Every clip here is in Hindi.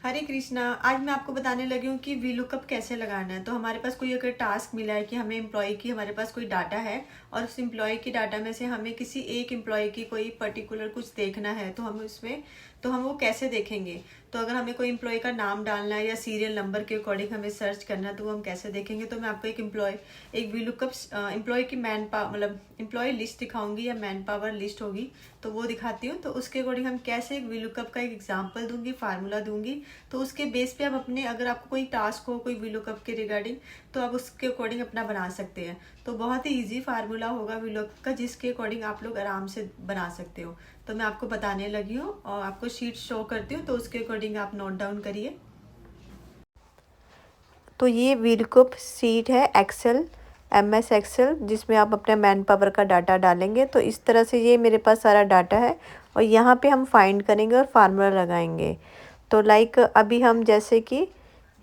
हरे कृष्णा। आज मैं आपको बताने लगी हूँ कि वी लुकअप कैसे लगाना है। तो हमारे पास कोई अगर टास्क मिला है कि हमें एम्प्लॉय की हमारे पास कोई डाटा है और उस एम्प्लॉय की डाटा में से हमें किसी एक एम्प्लॉय की कोई पर्टिकुलर कुछ देखना है, तो हम वो कैसे देखेंगे। तो अगर हमें कोई एम्प्लॉय का नाम डालना है या सीरियल नंबर के अकॉर्डिंग हमें सर्च करना है, तो वो हम कैसे देखेंगे। तो मैं आपको एक वी लुकअप एम्प्लॉय की मतलब एम्प्लॉय लिस्ट दिखाऊंगी या मैन पावर लिस्ट होगी, तो वो दिखाती हूँ। तो उसके अकॉर्डिंग हम कैसे एक वी लुकअप का एक एग्जाम्पल दूंगी, फार्मूला दूंगी। तो उसके बेस पे आप अपने, अगर आपको कोई टास्क हो कोई वी लुकअप के रिगार्डिंग, तो आप उसके अकॉर्डिंग अपना बना सकते हैं। तो बहुत ही इजी फार्मूला होगा वी लुकअप का, जिसके अकॉर्डिंग आप लोग आराम से बना सकते हो। तो मैं आपको बताने लगी हूँ और आपको शीट शो करती हूँ, तो उसके अकॉर्डिंग आप नोट डाउन करिए। तो ये वी लुकअप शीट है एक्सेल, MS एक्सेल, जिसमें आप अपने मैन पावर का डाटा डालेंगे। तो इस तरह से ये मेरे पास सारा डाटा है और यहाँ पे हम फाइंड करेंगे और फार्मूला लगाएंगे। तो लाइक अभी हम जैसे कि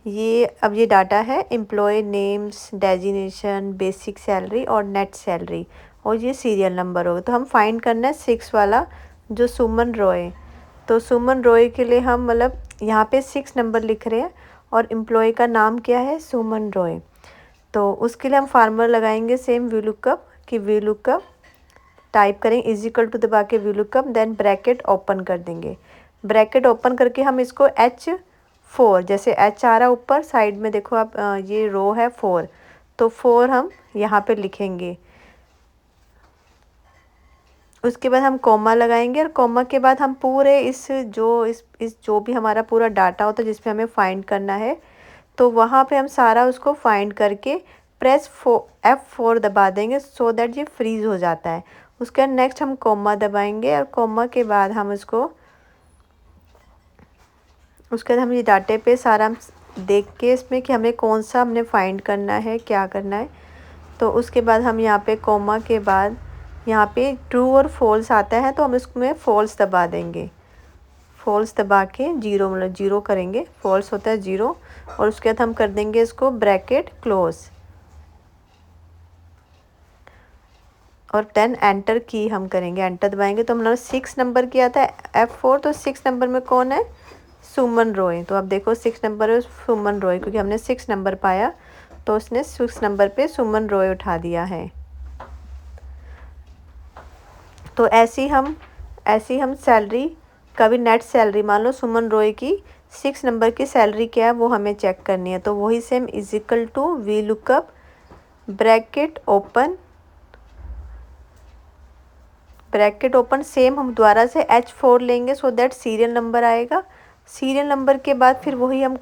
अब ये डाटा है employee names, designation, basic salary और नेट सैलरी, और ये सीरियल नंबर होगा। तो हम फाइंड करना है 6 वाला, जो सुमन रॉय। तो सुमन रॉय के लिए हम मतलब यहाँ पे 6 नंबर लिख रहे हैं और एम्प्लॉय का नाम क्या है, सुमन रॉय। तो उसके लिए हम फार्मूला लगाएंगे सेम वी लुकअप कि वी लुकअप टाइप करें इज इक्वल टू दबा के V lookup, then bracket open कर देंगे। ब्रैकेट ओपन करके हम इसको H4, जैसे H आ रहा ऊपर साइड में देखो आप, ये रो है 4, तो 4 हम यहाँ पे लिखेंगे। उसके बाद हम कॉमा लगाएंगे और कॉमा के बाद हम पूरे इस जो भी हमारा पूरा डाटा होता है जिसमें हमें फाइंड करना है, तो वहाँ पे हम सारा उसको फाइंड करके प्रेस F4 दबा देंगे, सो दैट ये फ्रीज़ हो जाता है। उसके बाद नेक्स्ट हम कॉमा दबाएंगे और कॉमा के बाद हम उसके बाद हम ये डाटे पे सारा हम देख के इसमें कि हमें कौन सा हमने फाइंड करना है, क्या करना है। तो उसके बाद हम यहाँ पे कॉमा के बाद यहाँ पे ट्रू और फॉल्स आता है, तो हम इसमें फॉल्स दबा देंगे। फॉल्स दबा के जीरो, मतलब जीरो करेंगे, फॉल्स होता है जीरो। और उसके बाद हम कर देंगे इसको ब्रैकेट क्लोज और देन एंटर की हम करेंगे, एंटर दबाएंगे। तो हमने 6 नंबर किया था F4, तो 6 नंबर में कौन है, सुमन रॉय। तो अब देखो 6 नंबर है सुमन रॉय, क्योंकि हमने 6 नंबर पाया तो उसने 6 नंबर पे सुमन रॉय उठा दिया है। तो ऐसी हम सैलरी का भी नेट सैलरी, मान लो सुमन रॉय की 6 नंबर की सैलरी क्या है वो हमें चेक करनी है। तो वही same is equal to V lookup bracket open same हम दोबारा से H4 लेंगे, सो दैट सीरियल नंबर आएगा। सीरियल नंबर के बाद फिर वही हम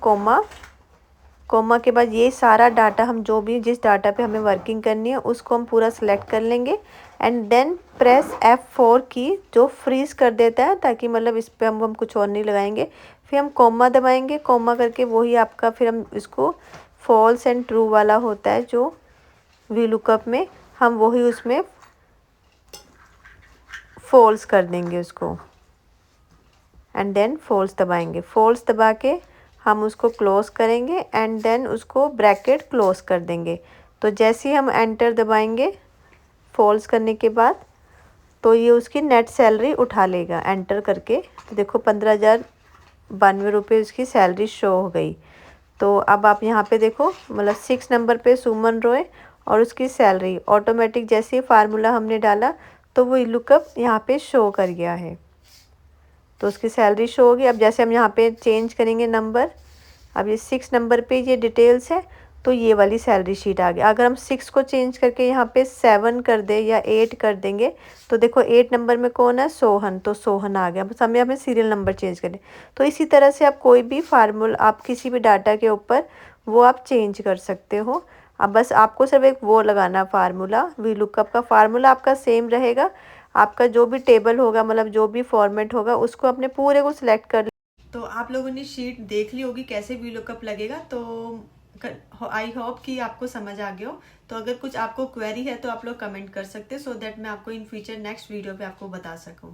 कॉमा के बाद ये सारा डाटा, हम जो भी जिस डाटा पे हमें वर्किंग करनी है उसको हम पूरा सेलेक्ट कर लेंगे एंड देन प्रेस F4 की, जो फ्रीज़ कर देता है, ताकि मतलब इस पे हम कुछ और नहीं लगाएंगे। फिर हम कॉमा दबाएंगे, कॉमा करके वही आपका फिर हम इसको फॉल्स एंड ट्रू वाला होता है जो वी लुकअप में, हम वही उसमें फॉल्स कर देंगे उसको एंड देन फॉल्स दबाएंगे। फॉल्स दबा के हम उसको क्लोज करेंगे एंड देन उसको ब्रैकेट क्लोज कर देंगे। तो जैसे ही हम एंटर दबाएंगे फॉल्स करने के बाद, तो ये उसकी नेट सैलरी उठा लेगा एंटर करके। तो देखो 15,092 रुपये उसकी सैलरी शो हो गई। तो अब आप यहाँ पे देखो, मतलब 6 नंबर पे सुमन रॉय और उसकी सैलरी ऑटोमेटिक, जैसे ही फार्मूला हमने डाला तो वो लुकअप यहाँ पे शो कर गया है। तो उसकी सैलरी शो होगी। अब जैसे हम यहाँ पे चेंज करेंगे नंबर, अब ये 6 नंबर पे ये डिटेल्स है, तो ये वाली सैलरी शीट आ गई। अगर हम 6 को चेंज करके यहाँ पे 7 कर दे या 8 कर देंगे, तो देखो 8 नंबर में कौन है, सोहन, तो सोहन आ गया। बस हमें सीरियल नंबर चेंज करें। तो इसी तरह से आप कोई भी फार्मूला, आप किसी भी डाटा के ऊपर वो आप चेंज कर सकते हो। अब बस आपको सिर्फ एक वो लगाना फार्मूला, वी लुकअप का फार्मूला आपका सेम रहेगा। आपका जो भी टेबल होगा, मतलब जो भी फॉर्मेट होगा, उसको अपने पूरे को सिलेक्ट कर। तो आप लोगों ने शीट देख ली होगी कैसे वी लुकअप लगेगा। तो आई होप कि आपको समझ आ गया हो। तो अगर कुछ आपको क्वेरी है तो आप लोग कमेंट कर सकते हैं, सो दैट मैं आपको इन फ्यूचर नेक्स्ट वीडियो पे आपको बता सकूं।